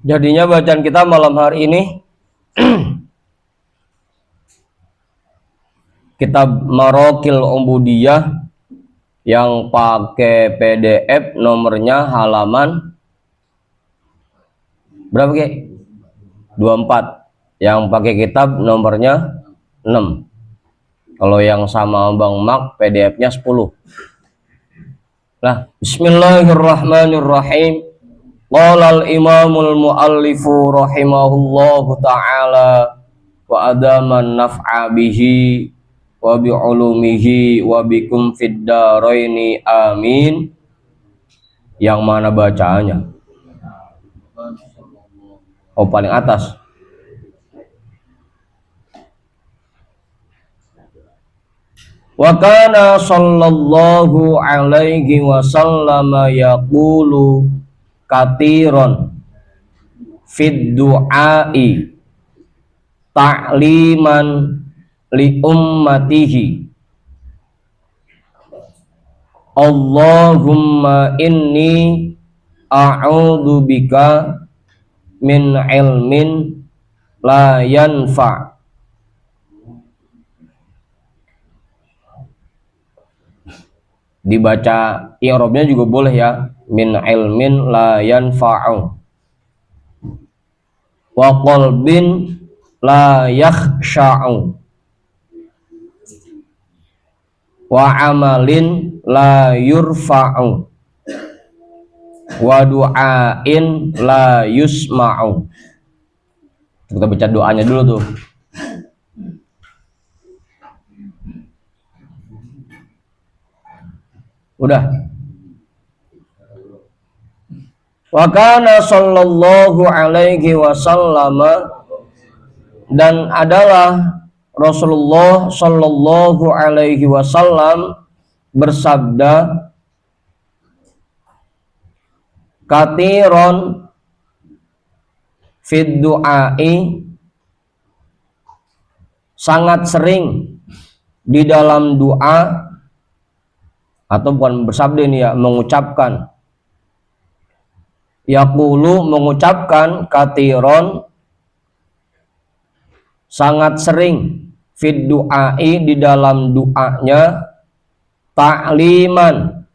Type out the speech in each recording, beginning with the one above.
Jadinya bacaan kita malam hari ini kitab Marokil Ubudiyah yang pakai PDF, nomornya halaman berapa Ki? 24. Yang pakai kitab nomornya 6. Kalau yang sama Bang Mak PDF-nya 10. Nah, bismillahirrahmanirrahim. Qala al-imamul muallifu rahimahullahu ta'ala wa adaman naf'a bihi wa bi'ulumihi wa bikum fid daraini amin. Yang mana bacaannya? Oh, paling atas. Wa kana sallallahu alaihi wasallam yaqulu katiron fid du'ai ta'liman li ummatihi Allahumma inni a'udzu bika min ilmin la yanfa' dibaca i'rabnya juga boleh ya, min ilmin la yanfa'u wa qalbin la yakhsha'u wa amalin la yurfa'u wa du'ain la yusma'u. Kita baca doanya dulu tuh. Udah. Wa kana sallallahu alaihi wasallam, dan adalah Rasulullah sallallahu alaihi wasallam bersabda, katiron fid du'ai, sangat sering di dalam doa, atau bukan bersabda ini ya, mengucapkan. Yaqulu, mengucapkan, katiron, sangat sering, fid du'ai, di dalam doanya, ta'liman,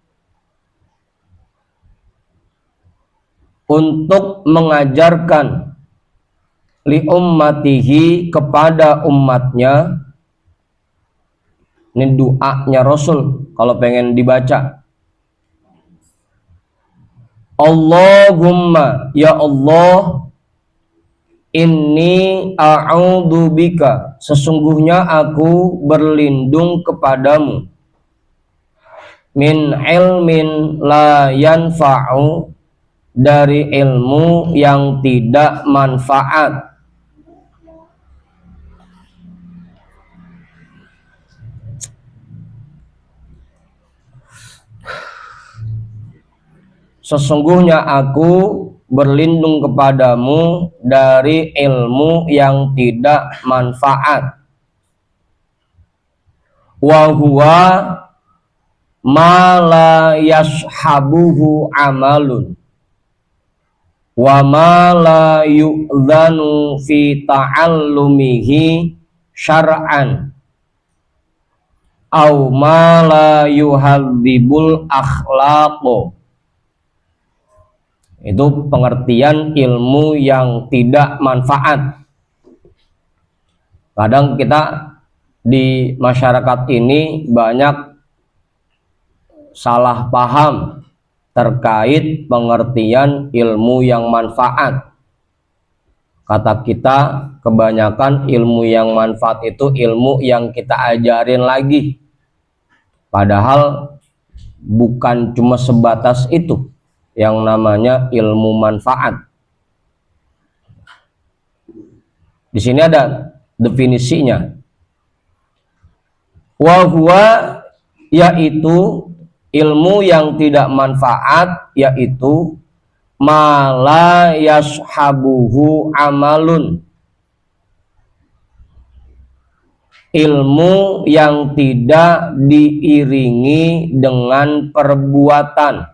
untuk mengajarkan, li ummatihi, kepada umatnya. Ini doanya Rasul kalau pengen dibaca. Allahumma, ya Allah, inni a'udzu bika, sesungguhnya aku berlindung kepadamu, min ilmin la yanfa'u, dari ilmu yang tidak manfaat. Sesungguhnya aku berlindung kepadamu dari ilmu yang tidak manfaat. Wa huwa ma la yashabuhu amalun wa ma la yu'dhanu fi ta'allumihi syar'an au ma la yuhadzibul akhlaqo. Itu pengertian ilmu yang tidak manfaat. Kadang kita di masyarakat ini banyak salah paham terkait pengertian ilmu yang manfaat. Kata kita kebanyakan ilmu yang manfaat itu ilmu yang kita ajarin lagi. Padahal bukan cuma sebatas itu yang namanya ilmu manfaat. Di sini ada definisinya. Wa huwa, yaitu ilmu yang tidak manfaat, yaitu ma la yashabuhu amalun, ilmu yang tidak diiringi dengan perbuatan,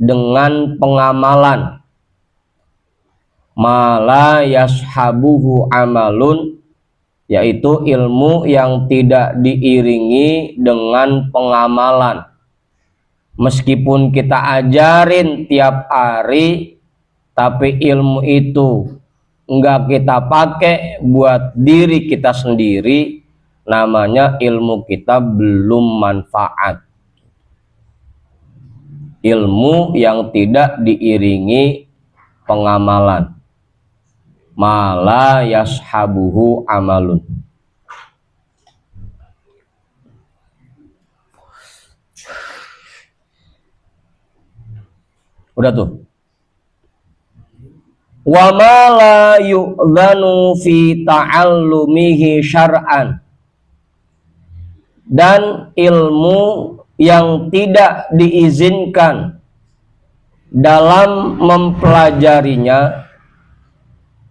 dengan pengamalan. mala yashabuhu amalun, yaitu ilmu yang tidak diiringi dengan pengamalan. Meskipun kita ajarin tiap hari, tapi ilmu itu enggak kita pakai buat diri kita sendiri, namanya ilmu kita belum manfaat. Ilmu yang tidak diiringi pengamalan, mala yashabuhu amalun. Udah tuh. Wa ma la yu'dzanu fi ta'allumihi syar'an, dan ilmu yang tidak diizinkan dalam mempelajarinya.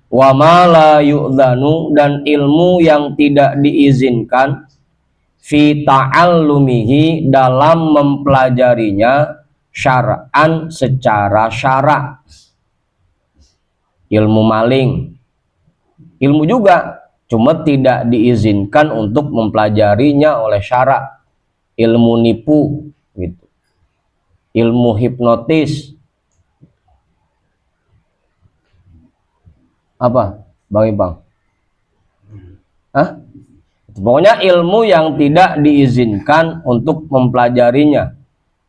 Wa ma la yu'dzanu, dan ilmu yang tidak diizinkan fi ta'allumihi, dalam mempelajarinya, syar'an, secara syara'. Ilmu maling, ilmu juga, cuma tidak diizinkan untuk mempelajarinya oleh syara'. Ilmu nipu gitu, ilmu hipnotis, apa Bang Ipang? Hah? Pokoknya ilmu yang tidak diizinkan untuk mempelajarinya.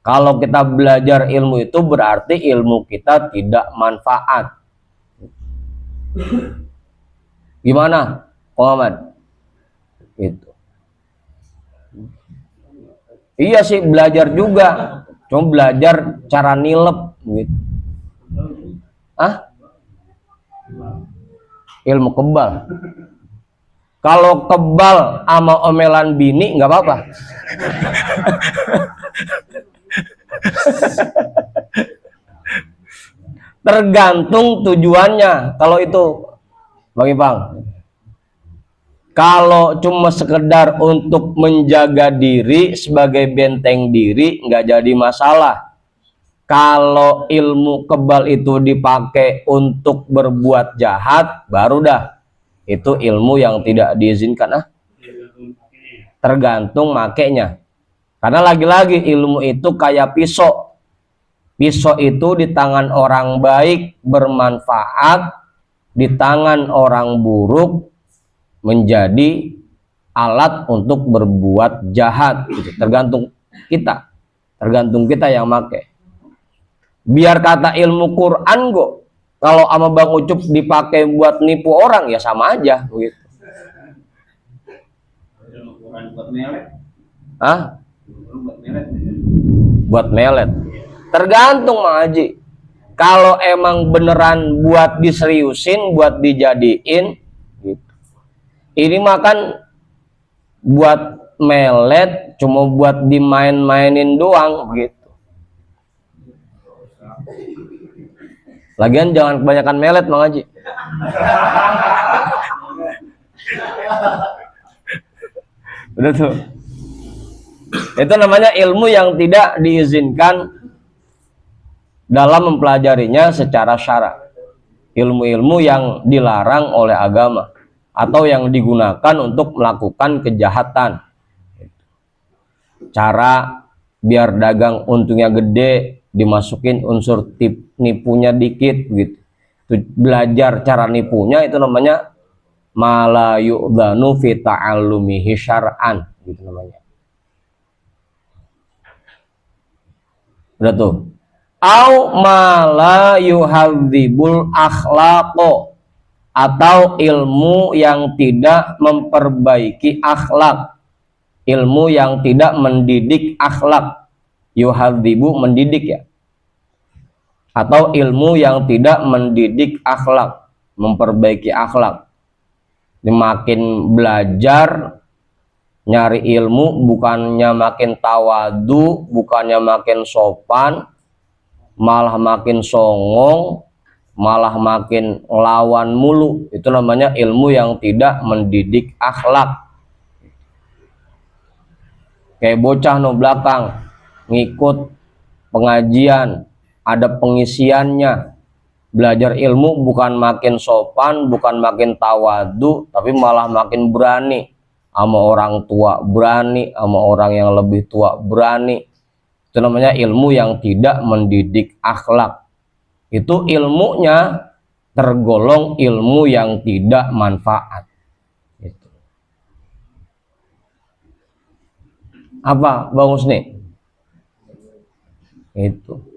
Kalau kita belajar ilmu itu berarti ilmu kita tidak manfaat. Gimana, Muhammad? Itu. Iya sih, belajar juga, cuma belajar cara nilep gitu. Ilmu kebal. Kalau kebal sama omelan bini nggak apa-apa. Tergantung tujuannya. Kalau itu, Bang Ipang, kalau cuma sekedar untuk menjaga diri sebagai benteng diri, nggak jadi masalah. Kalau ilmu kebal itu dipakai untuk berbuat jahat, baru dah itu ilmu yang tidak diizinkan. Tergantung makainya. Karena lagi-lagi ilmu itu kayak pisau. Pisau itu di tangan orang baik bermanfaat, di tangan orang buruk menjadi alat untuk berbuat jahat. Tergantung kita yang pakai. Biar kata ilmu Quran kok, kalau sama Bang Ucup dipakai buat nipu orang ya sama aja gitu. Buat melet. Tergantung Mang Haji. Kalau emang beneran buat diseriusin, buat dijadiin gitu. Ini makan buat melet, cuma buat dimain-mainin doang gitu. Lagian jangan kebanyakan melet Mang Haji. Udah tuh. Itu namanya ilmu yang tidak diizinkan dalam mempelajarinya secara syara'. Ilmu-ilmu yang dilarang oleh agama atau yang digunakan untuk melakukan kejahatan. Cara biar dagang untungnya gede, dimasukin unsur nipunya dikit gitu. Belajar cara nipunya itu namanya mala yu'dzanu fi ta'allumihi syar'an gitu namanya. Udah tuh. Au mala yuhadzibul akhlaqo, atau ilmu yang tidak memperbaiki akhlak, ilmu yang tidak mendidik akhlak. Yuhadzibu mendidik ya, atau ilmu yang tidak mendidik akhlak, memperbaiki akhlak. Makin belajar nyari ilmu bukannya makin tawadu, bukannya makin sopan, malah makin songong, malah makin lawan mulu. Itu namanya ilmu yang tidak mendidik akhlak. Kayak bocah no belakang ngikut pengajian, ada pengisiannya, Belajar ilmu bukan makin sopan, bukan makin tawadu, tapi malah makin berani sama orang tua, berani sama orang yang lebih tua, berani. Itu namanya ilmu yang tidak mendidik akhlak. Itu ilmunya tergolong ilmu yang tidak manfaat. Gitu. Apa Bang Husni? Itu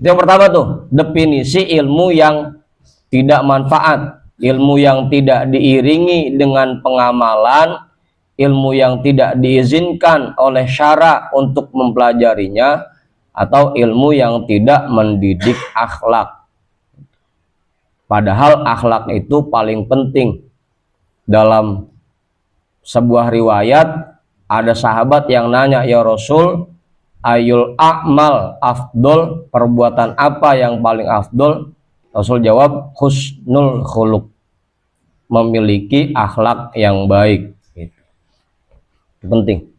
yang pertama tuh, definisi ilmu yang tidak manfaat, ilmu yang tidak diiringi dengan pengamalan, ilmu yang tidak diizinkan oleh syara untuk mempelajarinya, atau ilmu yang tidak mendidik akhlak. Padahal akhlak itu paling penting. Dalam sebuah riwayat ada sahabat yang nanya, "Ya Rasul, ayul a'mal afdol, perbuatan apa yang paling afdol?" Rasul jawab, husnul khuluq, memiliki akhlak yang baik. Itu penting.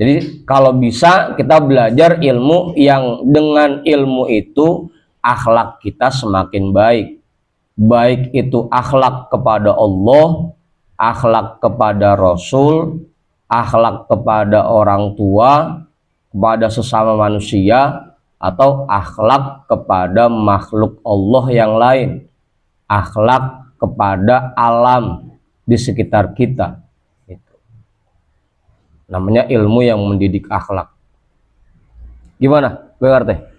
Jadi kalau bisa kita belajar ilmu yang dengan ilmu itu akhlak kita semakin baik. Baik itu akhlak kepada Allah, akhlak kepada Rasul, akhlak kepada orang tua, kepada sesama manusia, atau akhlak kepada makhluk Allah yang lain, akhlak kepada alam di sekitar kita. Itu namanya ilmu yang mendidik akhlak. Gimana BRT?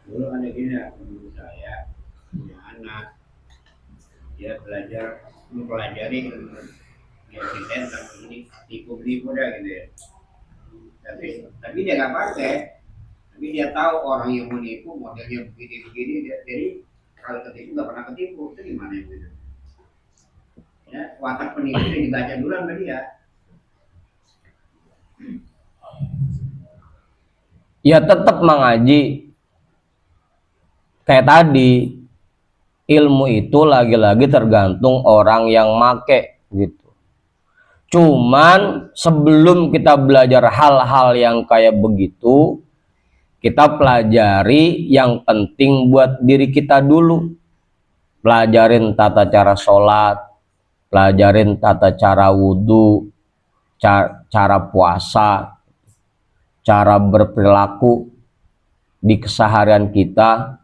Dulu ada gini, menurut saya punya anak, dia belajar mempelajari dia tentang ini tipu-tipu dah gitu ya. Tapi dia nggak pakai, tapi dia tahu orang yang menipu modelnya begini, jadi kalau ketipu nggak pernah ketipu, itu gimana gitu? Ya, watak penipu yang dibaca dulu sama dia. Ya tetap mengaji. Kayak tadi, ilmu itu lagi-lagi tergantung orang yang make gitu. Cuman sebelum kita belajar hal-hal yang kayak begitu, kita pelajari yang penting buat diri kita dulu. Pelajarin tata cara sholat, pelajarin tata cara wudhu, cara puasa, cara berperilaku di keseharian kita.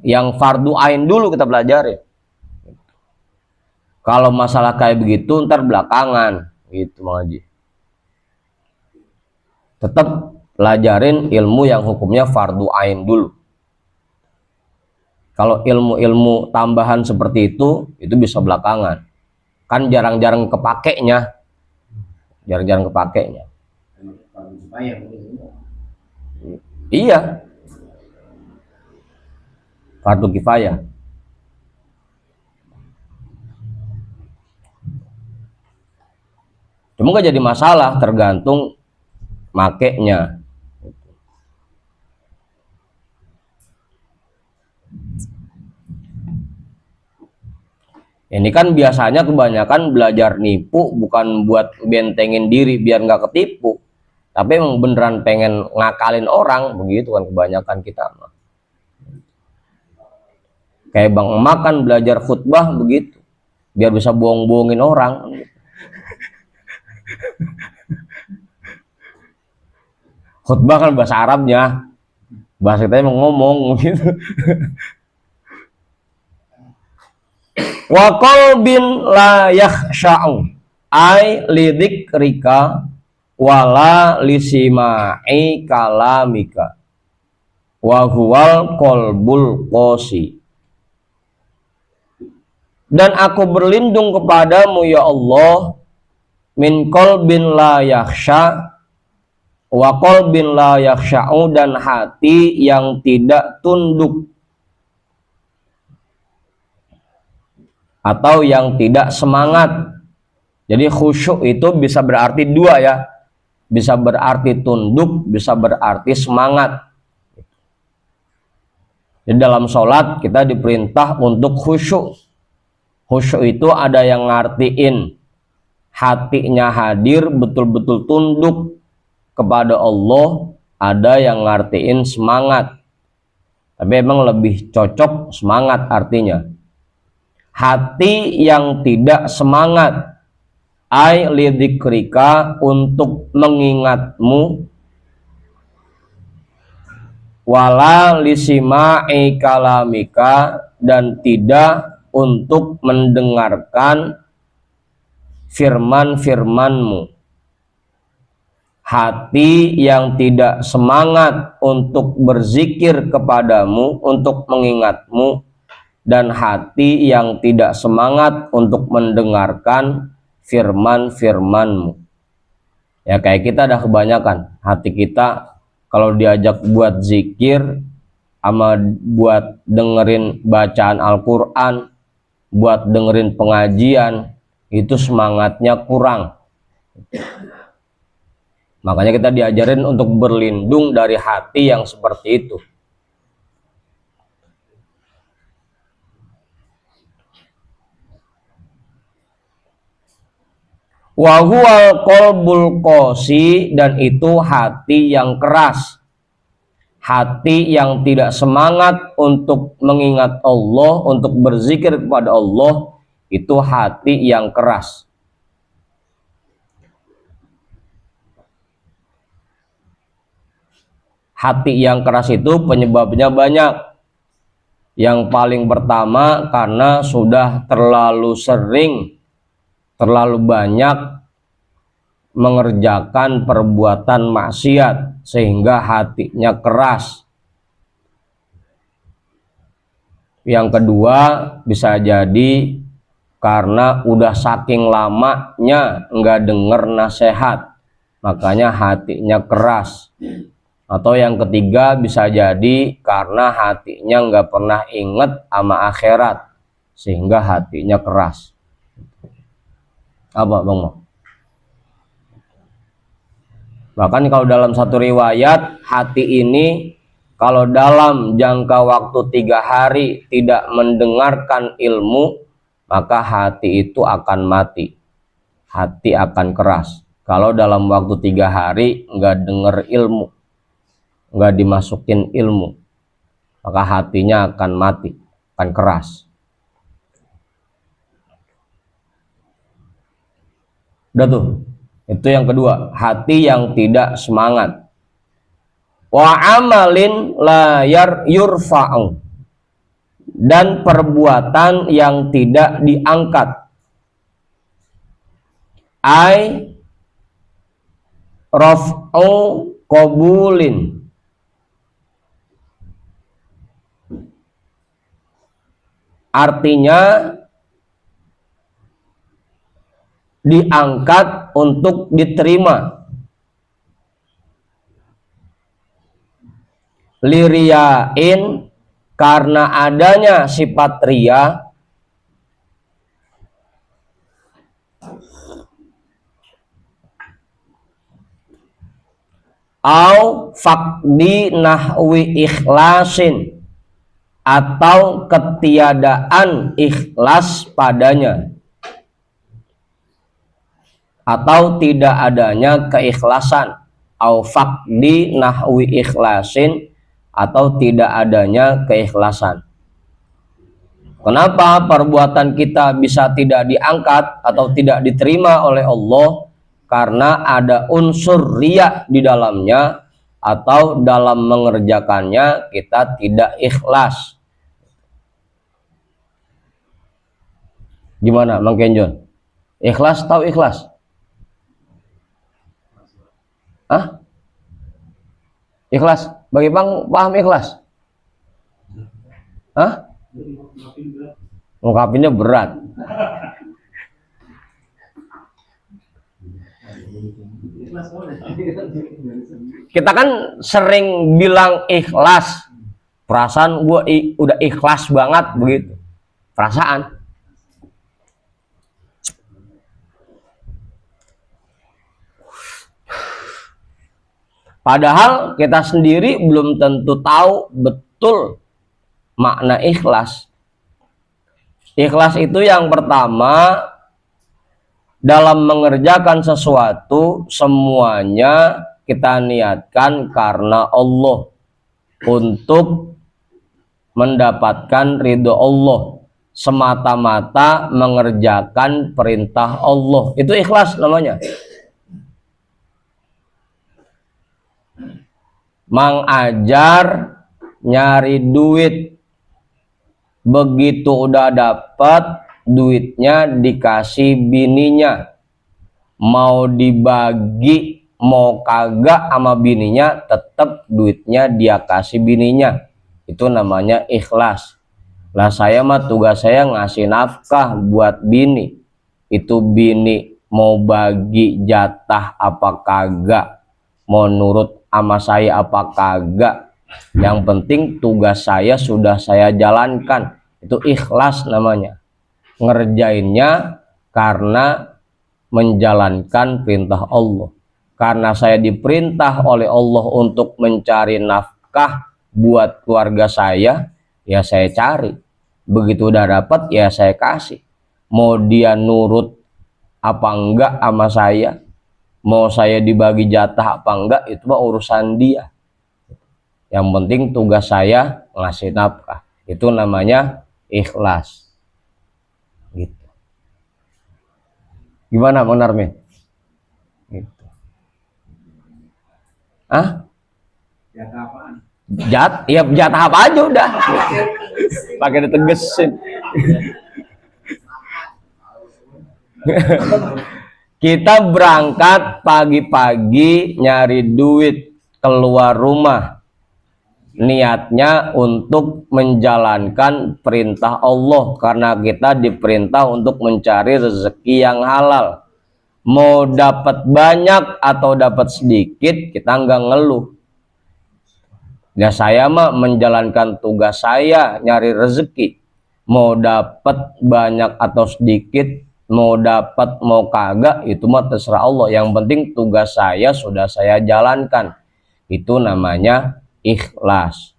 Yang fardu ain dulu kita pelajari. Kalau masalah kayak begitu ntar belakangan gitu Mang Haji. Tetap pelajarin ilmu yang hukumnya fardu ain dulu. Kalau ilmu-ilmu tambahan seperti itu bisa belakangan. Kan jarang-jarang kepakainya. Jarang-jarang kepakainya. Iya. Fardu kifayah. Cuma gak jadi masalah, tergantung makainya. Ini kan biasanya kebanyakan belajar nipu bukan buat bentengin diri biar nggak ketipu, tapi emang beneran pengen ngakalin orang, begitu kan kebanyakan kita. Kayak Bang Emak kan belajar khutbah begitu, biar bisa bohong-bohongin orang. Khutbah kan bahasa Arabnya, bahasa kita emang ngomong gitu. Wa qalbin la yakhsha'u ay lidzikrika wala lisima'i kalamika wa huwal qalbul qasi. Dan aku berlindung kepadamu ya Allah min qalbin la yakhsha wa qalbin la yakhsha'u, dan hati yang tidak tunduk atau yang tidak semangat. Jadi khusyuk itu bisa berarti dua ya, bisa berarti tunduk, bisa berarti semangat. Di dalam sholat kita diperintah untuk khusyuk. Khusyuk itu ada yang ngartiin hatinya hadir, betul-betul tunduk kepada Allah, ada yang ngartiin semangat, tapi emang lebih cocok semangat artinya. Hati yang tidak semangat, ai lidzikrika, untuk mengingatmu, wala lisima'i kalamika, dan tidak untuk mendengarkan firman-firmanmu. Hati yang tidak semangat untuk berzikir kepadamu, untuk mengingatmu, dan hati yang tidak semangat untuk mendengarkan firman-firmanmu. Ya kayak kita dah kebanyakan hati kita kalau diajak buat zikir sama buat dengerin bacaan Al-Quran, buat dengerin pengajian, itu semangatnya kurang. Makanya kita diajarin untuk berlindung dari hati yang seperti itu. Wa huwal qalbul qasi, dan itu hati yang keras. Hati yang tidak semangat untuk mengingat Allah, untuk berzikir kepada Allah, itu hati yang keras. Hati yang keras itu penyebabnya banyak. Yang paling pertama karena sudah terlalu sering, terlalu banyak mengerjakan perbuatan maksiat sehingga hatinya keras. Yang kedua bisa jadi karena udah saking lamanya nggak denger nasihat, makanya hatinya keras. Atau yang ketiga bisa jadi karena hatinya nggak pernah inget sama akhirat sehingga hatinya keras. Apa Bang Mo? Bahkan kalau dalam satu riwayat, hati ini kalau dalam jangka waktu 3 hari tidak mendengarkan ilmu, maka hati itu akan mati. Hati akan keras. Kalau dalam waktu 3 hari nggak denger ilmu, nggak dimasukin ilmu, maka hatinya akan mati, akan keras. Udah tuh, itu yang kedua, hati yang tidak semangat. Wa amalin la yurfa'u, dan perbuatan yang tidak diangkat. Ai raf'u qabulin, artinya diangkat untuk diterima. Liriyain, karena adanya sifat ria. Au faqdi nahwi ikhlasin, atau ketiadaan ikhlas padanya, atau tidak adanya keikhlasan. Au faqdi nahwi ikhlasin, atau tidak adanya keikhlasan. Kenapa perbuatan kita bisa tidak diangkat atau tidak diterima oleh Allah? Karena ada unsur riya di dalamnya, atau dalam mengerjakannya kita tidak ikhlas. Gimana Mang Kenjon? Ikhlas tahu ikhlas? Hah? Ikhlas? Bagi Bang paham ikhlas? Hah? Ungkapinnya berat. Kita kan sering bilang ikhlas, perasaan gue udah ikhlas banget begitu, perasaan. Padahal kita sendiri belum tentu tahu betul makna ikhlas. Ikhlas itu yang pertama, dalam mengerjakan sesuatu semuanya kita niatkan karena Allah, untuk mendapatkan ridho Allah, semata-mata mengerjakan perintah Allah. Itu ikhlas namanya. Mang Ajar nyari duit, begitu udah dapat duitnya dikasih bininya, mau dibagi mau kagak sama bininya, tetap duitnya dia kasih bininya. Itu namanya ikhlas. Lah saya mah tugas saya ngasih nafkah buat bini, itu bini mau bagi jatah apa kagak, mau nurut sama saya apa kagak, yang penting tugas saya sudah saya jalankan. Itu ikhlas namanya. Ngerjainnya karena menjalankan perintah Allah. Karena saya diperintah oleh Allah untuk mencari nafkah buat keluarga saya, ya saya cari. Begitu udah dapat, ya saya kasih. Mau dia nurut apa enggak sama saya, mau saya dibagi jatah apa enggak, itu mah urusan dia. Yang penting tugas saya ngasih nafkah. Itu namanya ikhlas. Gitu. Gimana Bang Narmin? Gitu. Ah? Jatah apaan? Ya jatah apa aja udah. Pakai ditegesin. Kita berangkat pagi-pagi nyari duit, keluar rumah, niatnya untuk menjalankan perintah Allah, karena kita diperintah untuk mencari rezeki yang halal. Mau dapat banyak atau dapat sedikit, kita nggak ngeluh. Ya saya mah menjalankan tugas saya nyari rezeki, mau dapat banyak atau sedikit, mau dapat mau kagak, itu mah terserah Allah. Yang penting tugas saya sudah saya jalankan. Itu namanya ikhlas.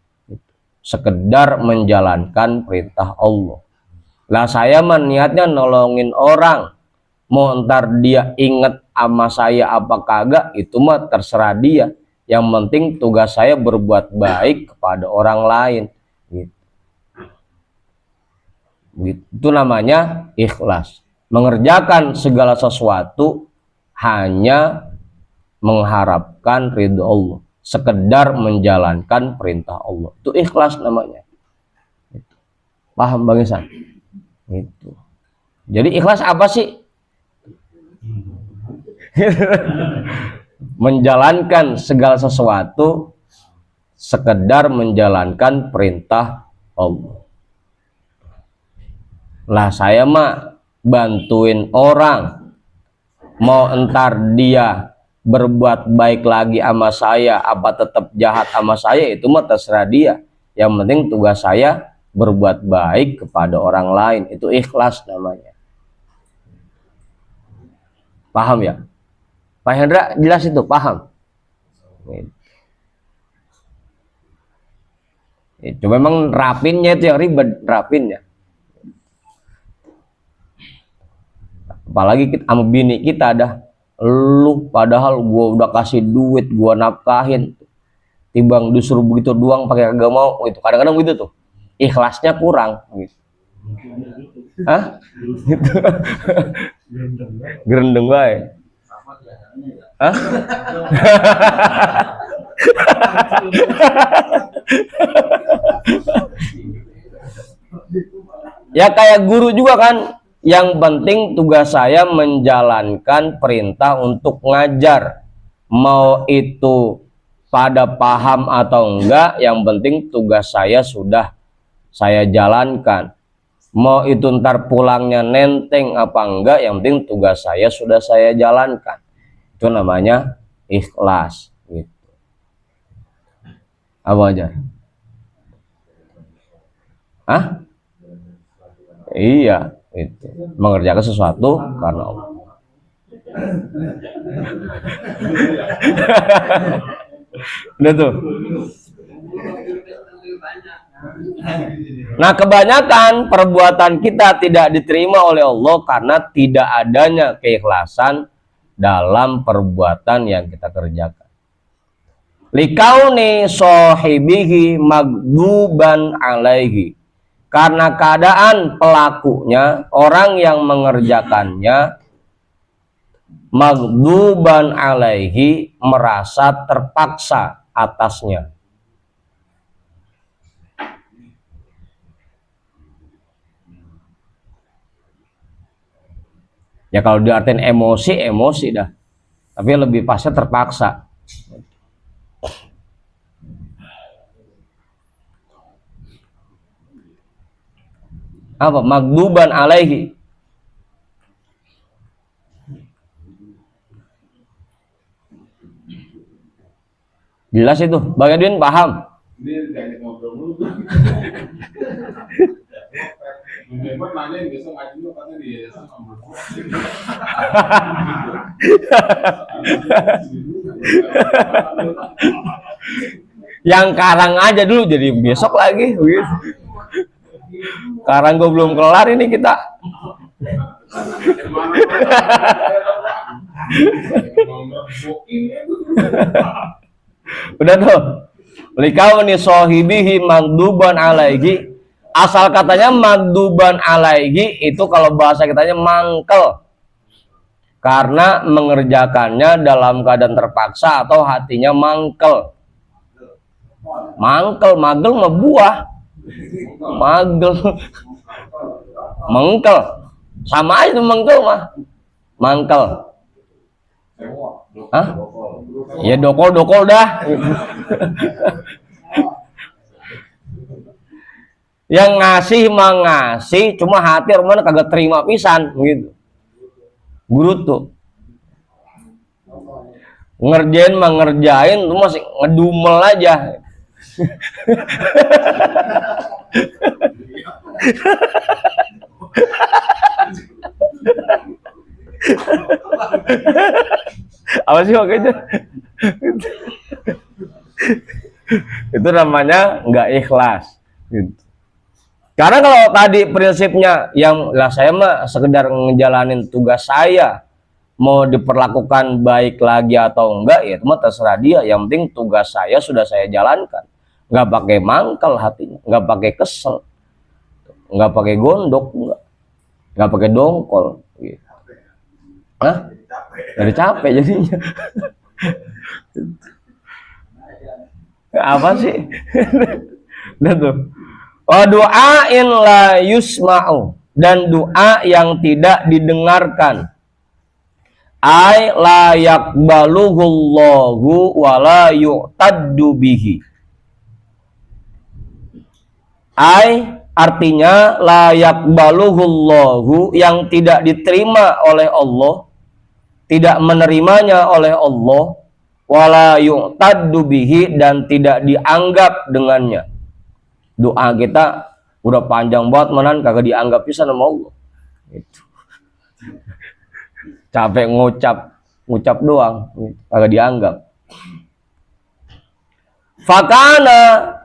Sekedar menjalankan perintah Allah. Lah saya mah niatnya nolongin orang, mau ntar dia inget sama saya apa kagak, itu mah terserah dia. Yang penting tugas saya berbuat baik kepada orang lain. Itu namanya ikhlas. Mengerjakan segala sesuatu hanya mengharapkan ridho Allah, sekedar menjalankan perintah Allah. Itu ikhlas namanya. Paham Bang Isan? Itu. Jadi ikhlas apa sih? Menjalankan segala sesuatu sekedar menjalankan perintah Allah. Lah saya mah bantuin orang, mau entar dia berbuat baik lagi sama saya apa tetap jahat sama saya, itu mah terserah dia. Yang penting tugas saya berbuat baik kepada orang lain. Itu ikhlas namanya. Paham ya? Pak Hendra jelas itu, paham? Itu memang rapinnya itu yang ribet, rapinnya. Apalagi kita sama bini kita dah, lu padahal gua udah kasih duit, gua nafkahin, timbang disuruh begitu doang pakai kagak mau, itu kadang-kadang gitu tuh. Ikhlasnya kurang gitu. Hah? Gitu. Gerendeng bae. Hah? Ya kayak guru juga kan, yang penting tugas saya menjalankan perintah untuk ngajar, mau itu pada paham atau enggak, yang penting tugas saya sudah saya jalankan. Mau itu ntar pulangnya nenteng apa enggak, yang penting tugas saya sudah saya jalankan. Itu namanya ikhlas gitu. Apa aja? Hah? Iya, itu mengerjakan sesuatu karena Allah. Udah tuh. Nah, kebanyakan perbuatan kita tidak diterima oleh Allah karena tidak adanya keikhlasan dalam perbuatan yang kita kerjakan. Likauni sahibihi magduban alaihi, karena keadaan pelakunya, orang yang mengerjakannya, magduban alaihi, merasa terpaksa atasnya. Ya kalau diartikan emosi, emosi dah. Tapi lebih pasnya terpaksa. Apa? Magduban alaihi. Jelas itu. Bagian paham? Ini jangan ngobrol dulu. Memang nanya besok ngaji lu katanya di yayasan sama. Yang karang aja dulu, jadi besok lagi begitu. Karang gue belum kelar ini kita. Udah tuh. Likauni sahibihi magduban alaihi. Asal katanya magduban alaihi itu kalau bahasa kitanya mangkel. Karena mengerjakannya dalam keadaan terpaksa atau hatinya mangkel. Mangkel, magel mah buah. Magel. Mengkel. Sama aja tuh mengkel mah. Mangkel. Hah? Ya dokol-dokol dah. Yang ngasih mah ngasih, cuma hati rumahnya kagak terima pisan gitu. Guru tuh ngerjain mah ngerjain, tuh masih ngedumel aja. Apa sih waktu itu? Itu namanya nggak ikhlas gitu. Karena kalau tadi prinsipnya yang lah saya mah sekedar ngejalanin tugas saya, mau diperlakukan baik lagi atau enggak ya itu mah terserah dia, yang penting tugas saya sudah saya jalankan, nggak pakai mangkal hatinya, nggak pakai kesel, nggak pakai gondok, nggak pakai dongkol gitu. Hah? Dari capek jadinya. Apa sih? Udah tuh. Oh, du'ain la yusma'u, dan doa yang tidak didengarkan. Ai la yaqbaluhullahu wa la yu'taddu bihi. Ai artinya la yaqbaluhullahu, yang tidak diterima oleh Allah, tidak menerimanya oleh Allah, wala yu'taddu bihi, dan tidak dianggap dengannya. Doa kita udah panjang banget menan kagak dianggap pisan sama Allah. Gitu. Capek ngucap doang, kagak dianggap. Fakana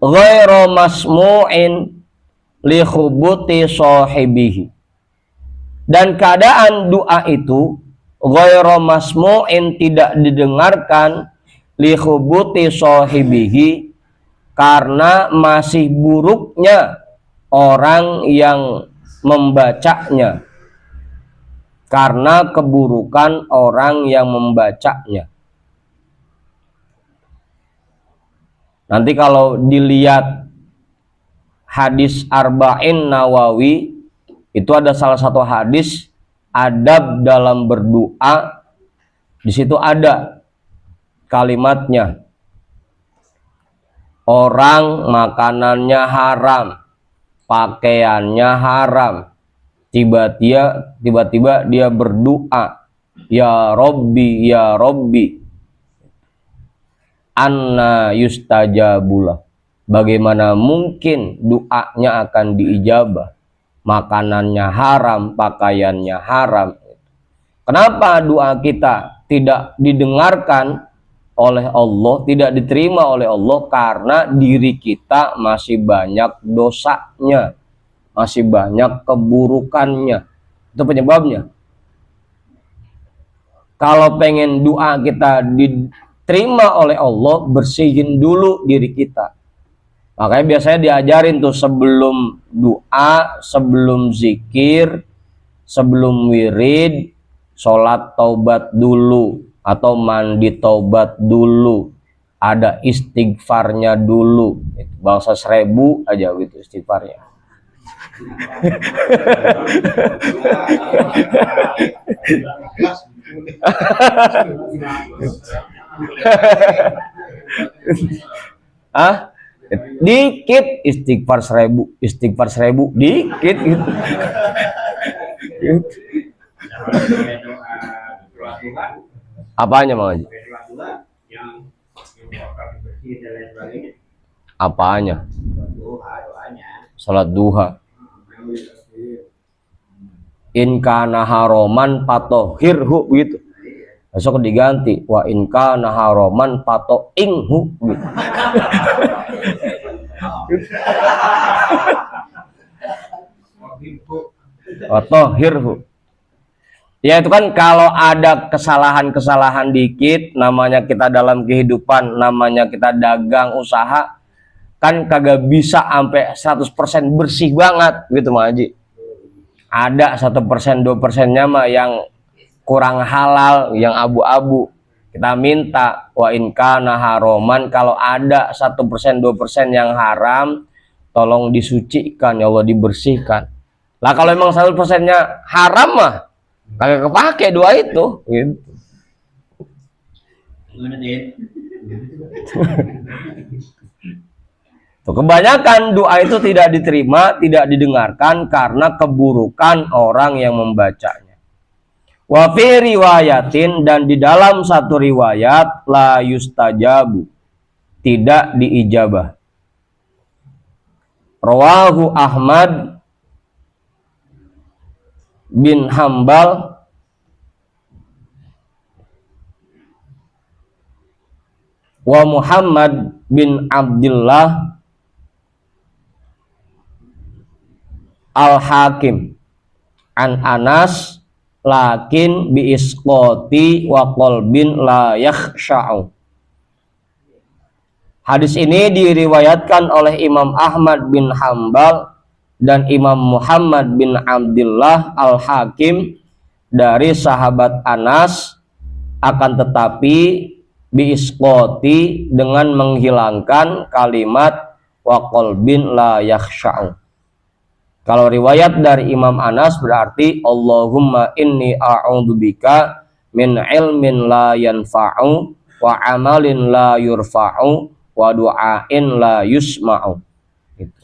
ghairu masmu'in li khubuti sahibihi, dan keadaan doa itu ghairu masmu'in, tidak didengarkan, li khubuti sahibihi, karena masih buruknya orang yang membacanya, karena keburukan orang yang membacanya. Nanti kalau dilihat hadis Arba'in Nawawi, itu ada salah satu hadis adab dalam berdoa. Di situ ada kalimatnya, orang makanannya haram, pakaiannya haram, tiba-tiba dia berdoa, ya Robbi, anna yustajabulah, bagaimana mungkin doanya akan diijabah, makanannya haram, pakaiannya haram. Kenapa doa kita tidak didengarkan oleh Allah, tidak diterima oleh Allah? Karena diri kita masih banyak dosanya, masih banyak keburukannya. Itu penyebabnya. Kalau pengen doa kita diterima oleh Allah, bersihin dulu diri kita. Makanya biasanya diajarin tuh sebelum doa, sebelum zikir, sebelum wirid, sholat taubat dulu atau mandi taubat dulu, ada istighfarnya dulu. Bangsa 1000 aja gitu istighfarnya. Ah, dikit istighfar 1000, istighfar 1000, dikit gitu. Apanya Mang Haji? Apanya? Salat duha. In kana haroman patohirhu gitu. Besok diganti wa in kana haroman patoinghu gitu. Patohirhu. Ya itu kan kalau ada kesalahan-kesalahan dikit, namanya kita dalam kehidupan, namanya kita dagang usaha, kan kagak bisa sampai 100% bersih banget gitu Mang Haji. Ada 1%, 2%-nya mah yang kurang halal, yang abu-abu. Kita minta wa in kana haroman, kalau ada 1%, 2% yang haram, tolong disucikan ya Allah, dibersihkan. Lah kalau emang 1%-nya haram mah kagak kepake doa itu gitu. Tuh, kebanyakan doa itu tidak diterima, tidak didengarkan karena keburukan orang yang membacanya. Wa fi riwayatin, dan di dalam satu riwayat, la yustajabu, tidak diijabah. Rawahu Ahmad bin Hambal wa Muhammad bin Abdullah Al-Hakim an Anas lakin bi isqati wa qalbin la yakhsha'u. Hadis ini diriwayatkan oleh Imam Ahmad bin Hambal dan Imam Muhammad bin Abdullah Al-Hakim dari sahabat Anas, akan tetapi bi isqati, dengan menghilangkan kalimat wa qalbin la yakhsha'u. Kalau riwayat dari Imam Anas berarti Allahumma inni a'udzubika min ilmin la yanfa'u wa amalin la yurfa'u wa du'ain la yusma'u, gitu.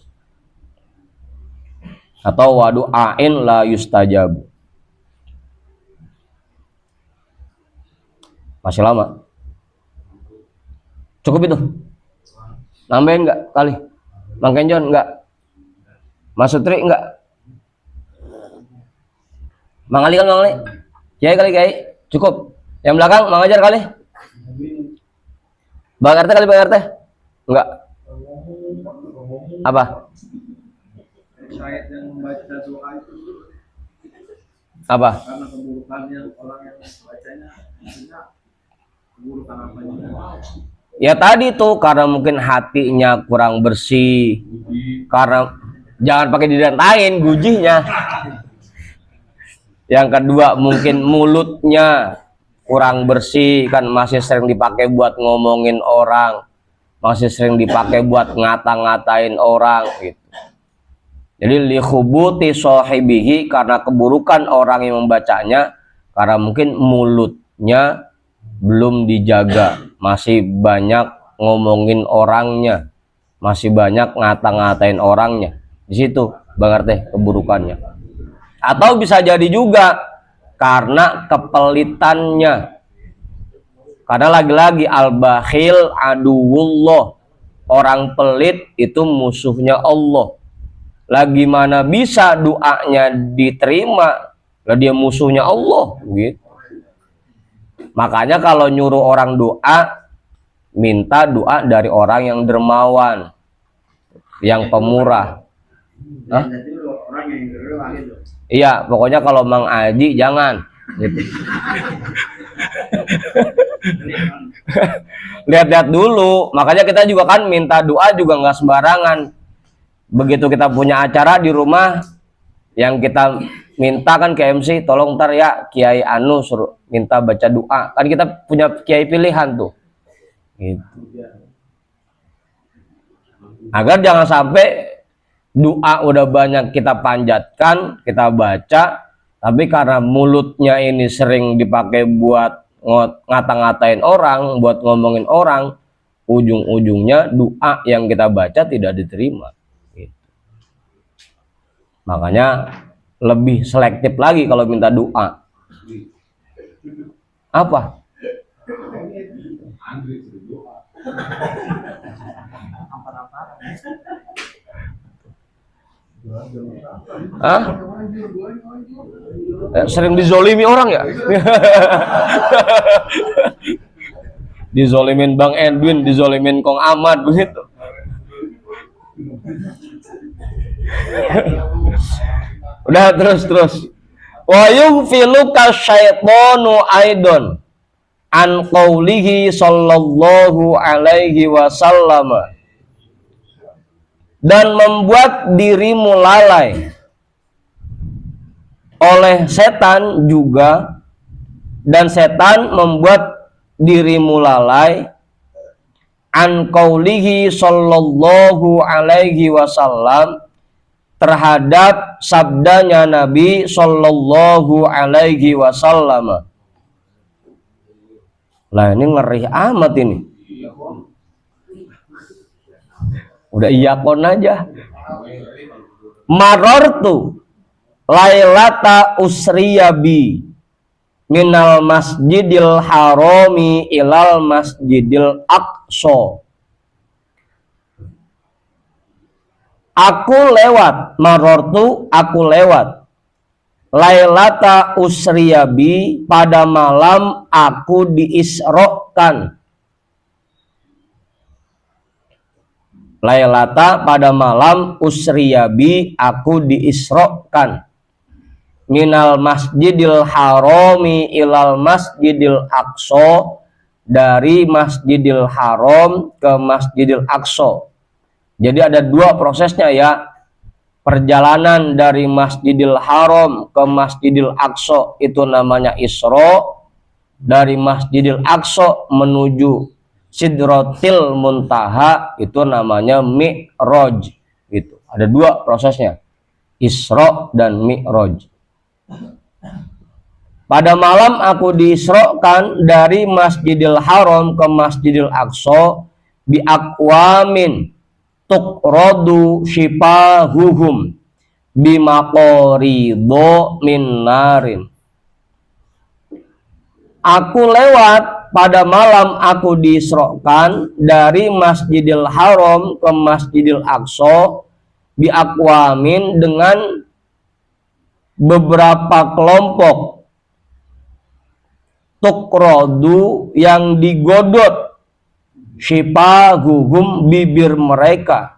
Atau wa du'ain la yustajabu. Masih lama? Cukup itu? Nambahin enggak kali? Mang Kenjon enggak? Mas Sutri enggak? Mang Ali kan Mang Ali? Kiai kali Kiai? Cukup? Yang belakang Mang Ajar kali? Bang RT kali Bang RT? Enggak? Apa? Saya yang membaca doa itu Apa? karena keburukannya orang yang bacanya, maksudnya keburukan apanya? Ya tadi tuh karena mungkin hatinya kurang bersih, karena jangan pakai didantain gujinya. Yang kedua mungkin mulutnya kurang bersih, kan masih sering dipakai buat ngomongin orang, masih sering dipakai buat ngata-ngatain orang gitu. Jadi li khubuti sahibihi, karena keburukan orang yang membacanya, karena mungkin mulutnya belum dijaga, masih banyak ngomongin orangnya, masih banyak ngata-ngatain orangnya. Di situ Bang RT keburukannya. Atau bisa jadi juga karena kepelitannya. Karena lagi-lagi al-bakhil aduwullah, orang pelit itu musuhnya Allah. Lagi mana bisa doanya diterima, lah dia musuhnya Allah gitu. Makanya kalau nyuruh orang doa, minta doa dari orang yang dermawan, yang pemurah. Hah? Iya, pokoknya kalau Mang Aji jangan. gitu. Lihat-lihat dulu, makanya kita juga kan minta doa juga nggak sembarangan. Begitu kita punya acara di rumah, yang kita minta kan ke MC, tolong ntar ya Kiai Anu suruh minta baca doa, kan kita punya kiai pilihan tuh gitu. Agar jangan sampai doa udah banyak kita panjatkan, kita baca, tapi karena mulutnya ini sering dipakai buat ngata-ngatain orang, buat ngomongin orang, ujung-ujungnya doa yang kita baca tidak diterima gitu. Makanya lebih selektif lagi kalau minta doa. Apa? Andri suruh doa. Hah? Sering dizolimi orang ya? Dizolimin Bang Edwin, dizolimin Kong Ahmad begitu. Udah terus. Wa yughfiluka syaitanu aidon an qaulihi sallallahu alaihi wasallam, dan membuat dirimu lalai oleh setan juga, dan setan membuat dirimu lalai an qaulihi sallallahu alaihi wasallam, terhadap sabdanya Nabi sallallahu alaihi wasallam. Lah ini ngeri amat ini. Udah iyakon aja. Marortu lailata usriyabi minal masjidil harami ilal masjidil aqsa. Aku lewat, marortu aku lewat, lailata usriyabi pada malam aku diisrokan. Lailata pada malam usriyabi aku diisrokan. Minal masjidil harami ilal masjidil aqsa, dari masjidil haram ke masjidil aqsa. Jadi ada dua prosesnya ya. Perjalanan dari Masjidil Haram ke Masjidil Aqsa itu namanya Isra. Dari Masjidil Aqsa menuju Sidratil Muntaha itu namanya Mi'raj. Gitu. Ada dua prosesnya, Isra dan Mi'raj. Pada malam aku diisrokan dari Masjidil Haram ke Masjidil Aqsa bi aqwamin tuqradu syifahuhum bimaqorido min narin. Aku lewat pada malam aku diisrokan dari Masjidil Haram ke Masjidil Aqsa bi aqwamin dengan beberapa kelompok tuqradu yang digodot, syifahuhum bibir mereka,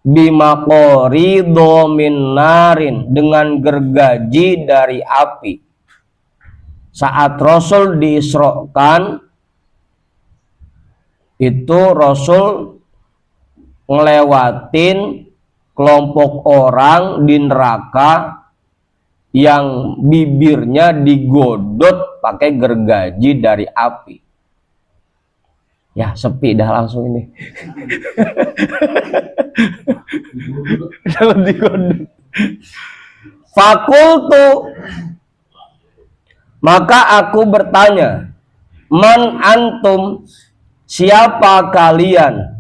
bimaqorido min narin dengan gergaji dari api. Saat Rasul diisrokan itu Rasul ngelewatin kelompok orang di neraka yang bibirnya digodot pakai gergaji dari api. Ya sepi dah langsung ini. Jangan digodot. Fakultu, maka aku bertanya, man antum, siapa kalian?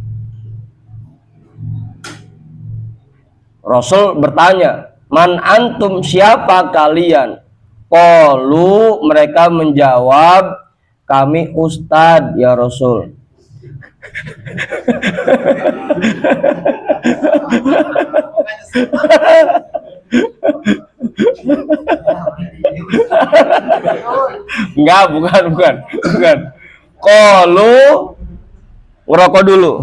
Rasul bertanya, man antum, siapa kalian? Qalu, mereka menjawab, kami ustadz ya Rasul. Enggak, bukan. Qalu, ngerokok dulu.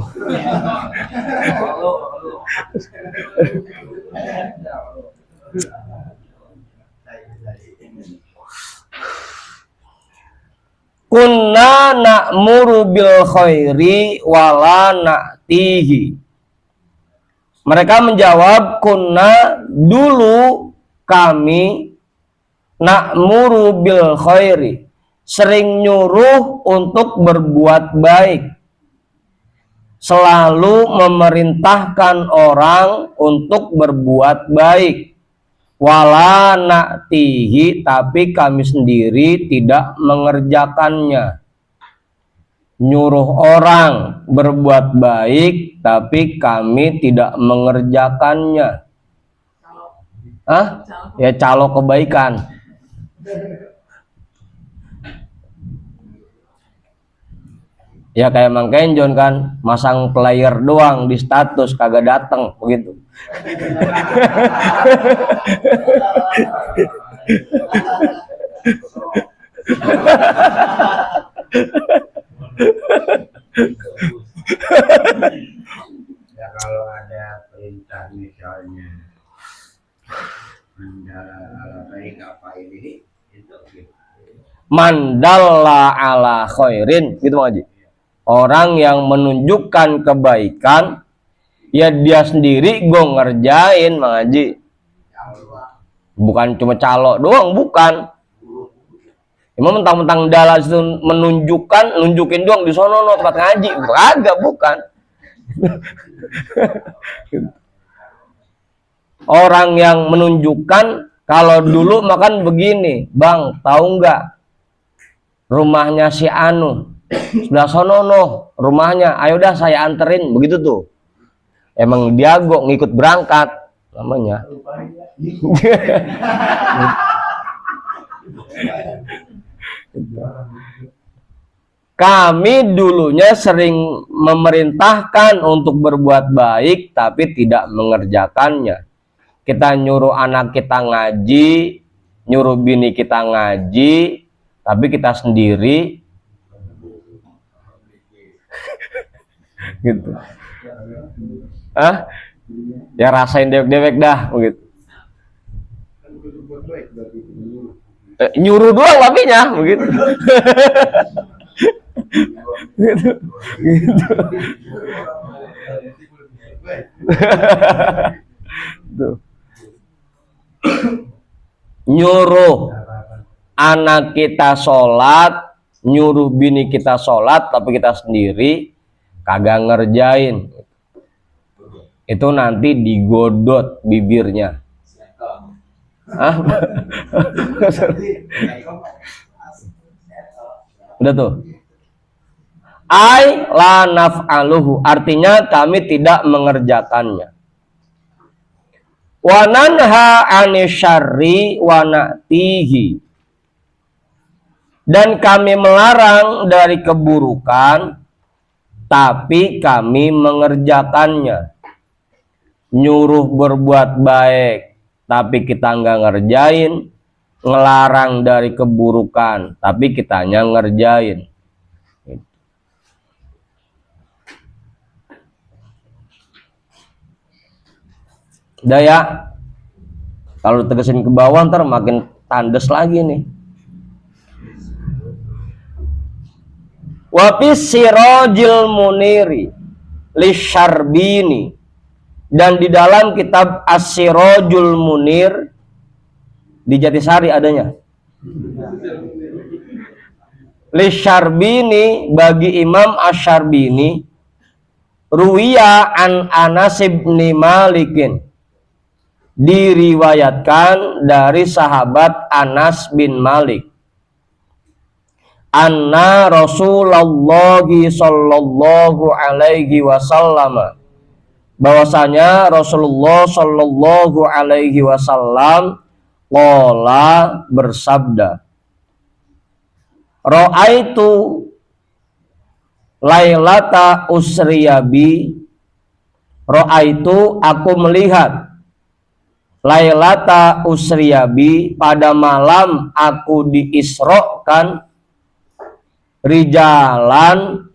kunna na'muru bil khairi wala na'tihi. Mereka menjawab, kunna, dulu kami, na'muru bil khairi, sering nyuruh untuk berbuat baik, selalu memerintahkan orang untuk berbuat baik, wala na'tihi, tapi kami sendiri tidak mengerjakannya. Nyuruh orang berbuat baik tapi kami tidak mengerjakannya. Ya calo kebaikan. Ya kayak Mang Kenjon kan, masang player doang di status, kagak dateng begitu. Ya kalau ada perintah misalnya ala baik apa ini itu gitu. Mandalla ala khairin, gitu Bang Haji. Orang yang menunjukkan kebaikan, ya dia sendiri gue ngerjain Bang Haji. Bukan cuma calo doang, bukan. Emang mentang-mentang dalam itu nunjukin doang di sono tempat ngaji, kagak, bukan. Orang yang menunjukkan, kalau dulu makan begini, Bang, tahu nggak rumahnya si Anu sebelah sono rumahnya, ayo dah saya anterin, begitu tuh. Emang dia ngikut berangkat namanya. Kami dulunya sering memerintahkan untuk berbuat baik tapi tidak mengerjakannya. Kita nyuruh anak kita ngaji, nyuruh bini kita ngaji, tapi kita sendiri gitu. Ya rasain dewek-dewek dah begitu. Nyuruh doang lakinya begitu. Gitu. Tuh. Nyuruh anak kita sholat, nyuruh bini kita sholat, tapi kita sendiri kagak ngerjain. Itu nanti digodot bibirnya. Udah tuh. Ai la naf'aluhu, artinya kami tidak mengerjakannya. Wa nanha 'anil syarri wa na'tihi, dan kami melarang dari keburukan tapi kami mengerjakannya. Nyuruh berbuat baik tapi kita nggak ngerjain, ngelarang dari keburukan tapi kitanya ngerjain. Udah ya, kalau tegesin ke bawah ntar makin tandes lagi nih. Wafis sirojil muniri lisyarbini, dan di dalam kitab As-Sirajul Munir di Jatisari adanya. Lisyarbini, bagi Imam Asy-Syarbini, ruwiya an Anas bin Malikin, diriwayatkan dari sahabat Anas bin Malik, anna Rasulullah sallallahu alaihi wasallam, bahwasanya Rasulullah sallallahu alaihi wasallam qala, bersabda, ra'aitu lailata usriyabi, ra'aitu, aku melihat, lailata usriyabi, pada malam aku diisrokan, rijalan,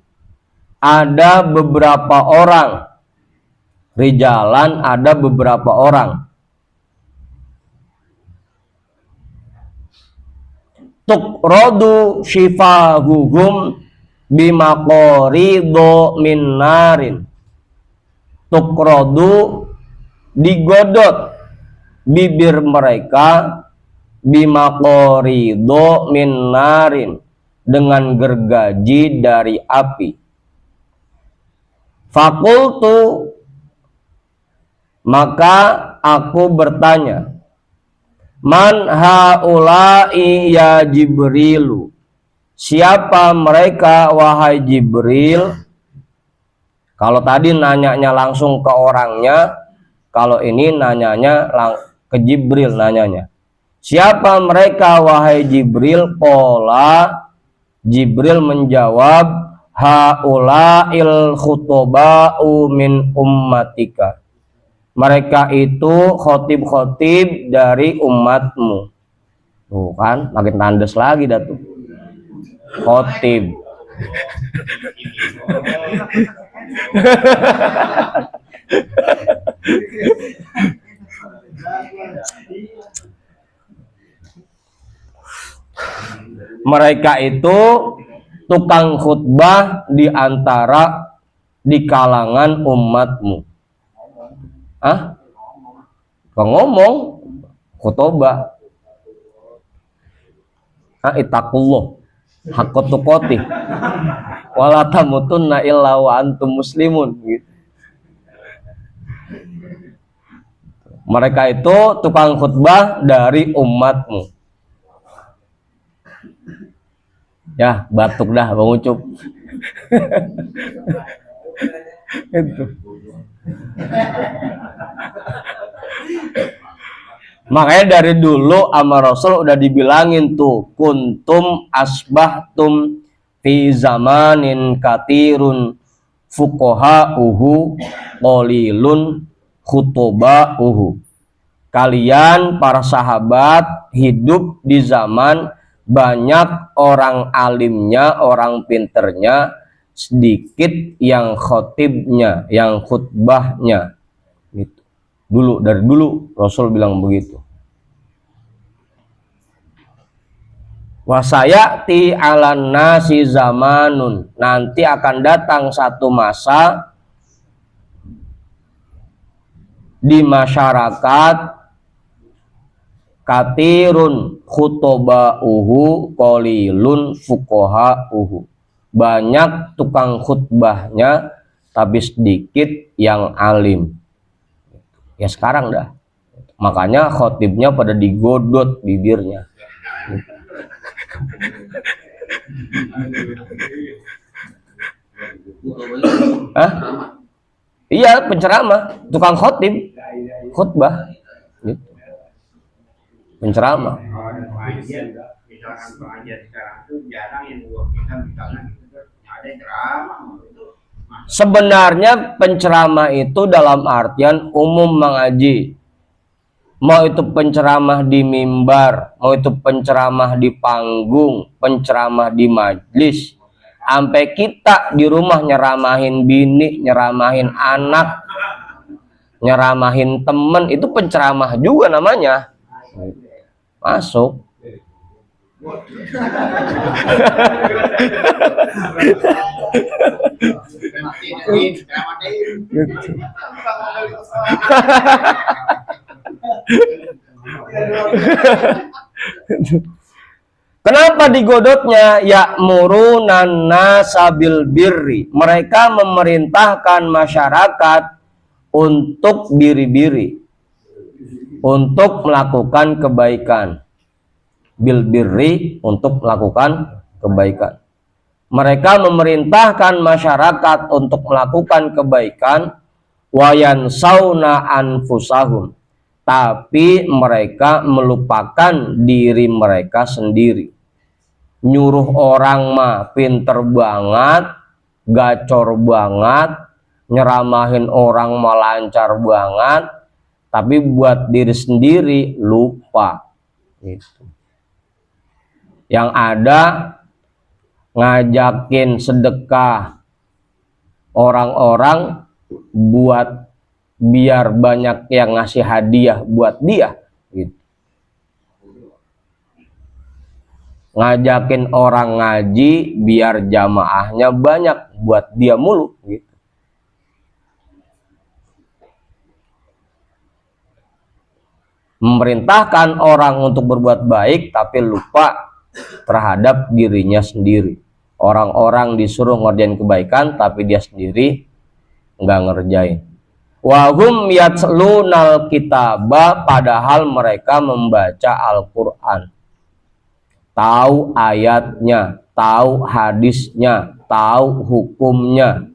ada beberapa orang, rijalan, ada beberapa orang, tuqradu shifahuhum bimaqorido min narin. Tuqradu digodot bibir mereka bimaqorido min narin dengan gergaji dari api. Fakultu, maka aku bertanya, man haula'i ya Jibrilu, siapa mereka wahai Jibril? Kalau tadi nanyanya langsung ke orangnya, kalau ini nanyanya ke Jibril nanyanya. Siapa mereka wahai Jibril? Qala, Jibril menjawab, haula'il khutoba'u min ummatika. Mereka itu khotib-khotib dari umatmu. Tuh kan, makin tandes lagi dah tuh. Khotib. Mereka itu tukang khutbah di kalangan umatmu. Ngomong khutbah. Ittaqullah haqqa tuqatih wala tamutunna illa wa antum muslimun gitu. Mereka itu tukang khutbah dari umatmu. Ya, batuk dah Bang Ucup. Itu. Makanya dari dulu sama Rasul udah dibilangin tuh, kuntum asbahtum fi zamanin katirun fuqaha'uhu qalilun khutoba'uhu. Kalian para sahabat hidup di zaman banyak orang alimnya, orang pinternya, sedikit yang khotibnya, yang khutbahnya. Gitu. Dulu, dari dulu Rasul bilang begitu. Wasayati alan nasi zamanun, nanti akan datang satu masa di masyarakat katirun khutoba'uhu qalilun fuqaha'uhu. Banyak tukang khutbahnya tapi sedikit yang alim. Ya sekarang dah. Makanya khotibnya pada digodot bibirnya. Iya, penceramah, tukang khotib, khutbah. Gitu. Penceramah. Misalkan pengajian sekarang itu jarang yang kita misalnya ada ceramah. Sebenarnya penceramah itu dalam artian umum mengaji. Mau itu penceramah di mimbar, mau itu penceramah di panggung, penceramah di majlis, sampai kita di rumah nyeramahin bini, nyeramahin anak, nyeramahin temen, itu penceramah juga namanya. Masuk. Kenapa digodotnya? Ya'murunan nasabil birri. Mereka memerintahkan masyarakat untuk biri-biri, untuk melakukan kebaikan. Bil birri, untuk melakukan kebaikan. Mereka memerintahkan masyarakat untuk melakukan kebaikan. Wayan sauna anfusahum, tapi mereka melupakan diri mereka sendiri. Nyuruh orang mah pinter banget, gacor banget, nyeramahin orang mah lancar banget, tapi buat diri sendiri lupa. Gitu. Yang ada ngajakin sedekah orang-orang buat biar banyak yang ngasih hadiah buat dia gitu. ngajakin orang ngaji biar jamaahnya banyak, buat dia mulu gitu. Memerintahkan orang untuk berbuat baik tapi lupa terhadap dirinya sendiri. Orang-orang disuruh ngerjain kebaikan tapi dia sendiri nggak ngerjain. Wahum yatslunal kitaba, padahal mereka membaca Al-Quran, tahu ayatnya, tahu hadisnya, tahu hukumnya,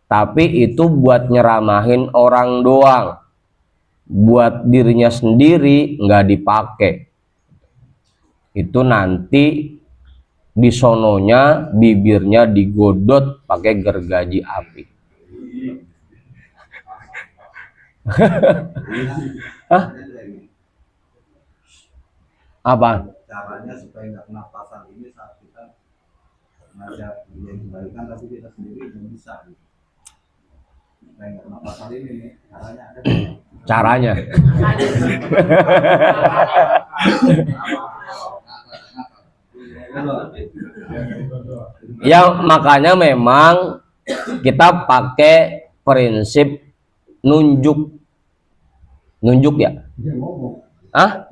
tapi itu buat nyeramahin orang doang, buat dirinya sendiri nggak dipakai. Itu nanti di sononya bibirnya digodot pakai gergaji api. Hah? Apa? Caranya supaya nggak kena pasal ini saat kita ngajak dia kebaikan tapi kita sendiri belum bisa gitu. Supaya nggak kena pasal ini nih, caranya ada. Caranya. Ya makanya memang kita pakai prinsip nunjuk ya. Ah?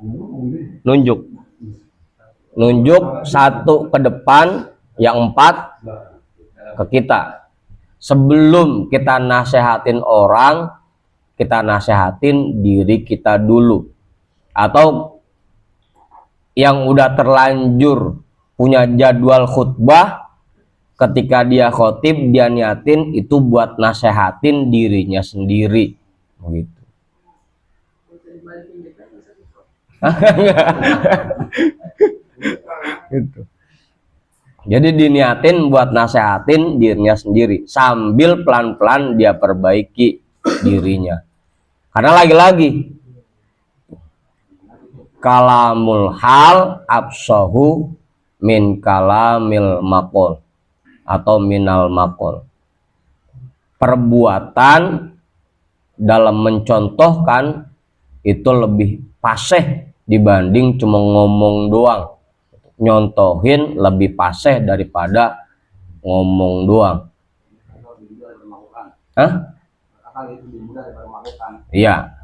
Nunjuk satu ke depan, yang 4 ke kita. Sebelum kita nasehatin orang, kita nasehatin diri kita dulu. Atau yang udah terlanjur punya jadwal khutbah, ketika dia khotib dia niatin itu buat nasehatin dirinya sendiri begitu. Gitu. Jadi diniatin buat nasehatin dirinya sendiri sambil pelan-pelan dia perbaiki dirinya. Karena lagi-lagi kalamul hal absahu min kalamil maqol atau minal maqol. Perbuatan dalam mencontohkan itu lebih fasih dibanding cuma ngomong doang. Nyontohin lebih fasih daripada ngomong doang. Hah? Iya.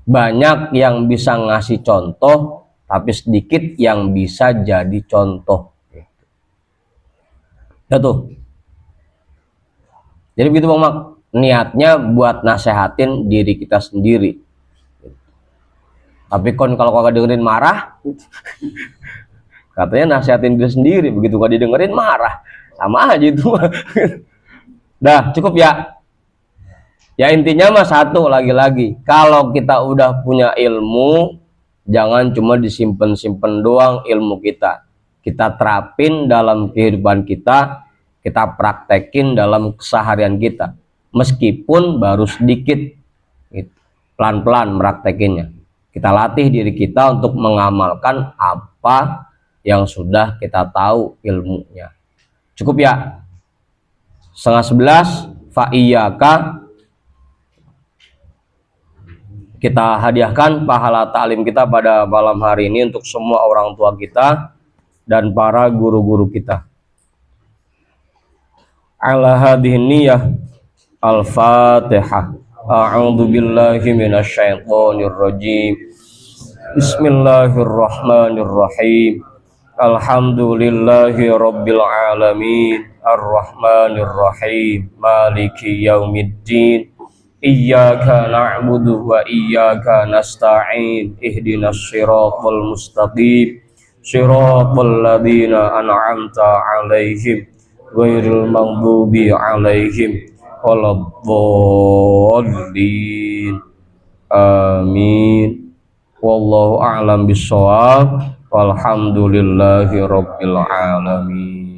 Banyak yang bisa ngasih contoh, tapi sedikit yang bisa jadi contoh. Ya tuh. Jadi begitu Bang Mak, niatnya buat nasehatin diri kita sendiri. Tapi kalau kagak dengerin marah, katanya nasehatin diri sendiri, begitu kagak didengerin marah, sama aja itu. Dah cukup ya. Ya intinya mah satu, lagi-lagi kalau kita udah punya ilmu, jangan cuma disimpan-simpan doang ilmu kita. Kita terapin dalam kehidupan kita, kita praktekin dalam keseharian kita. Meskipun baru sedikit, pelan-pelan meraktekinnya. Kita latih diri kita untuk mengamalkan apa yang sudah kita tahu ilmunya. Cukup ya? 10:30 fa'iyyaka. Kita hadiahkan pahala ta'lim kita pada malam hari ini untuk semua orang tua kita dan para guru-guru kita. Ala hadhihi niyyah. Al-Fatihah. A'udzu billahi minasyaitonir rajim. Bismillahirrahmanirrahim. Alhamdulillahi rabbil alamin. Ar-Rahmanir Rahim. Maliki yaumiddin. Iyyaka na'budu wa iyyaka nasta'in. Ihdinas siratal mustaqim. Siratal ladzina an'amta 'alaihim ghairil maghdubi 'alaihim waladdallin. Amin. Wallahu a'lam bishawab. Walhamdulillahi rabbil alamin.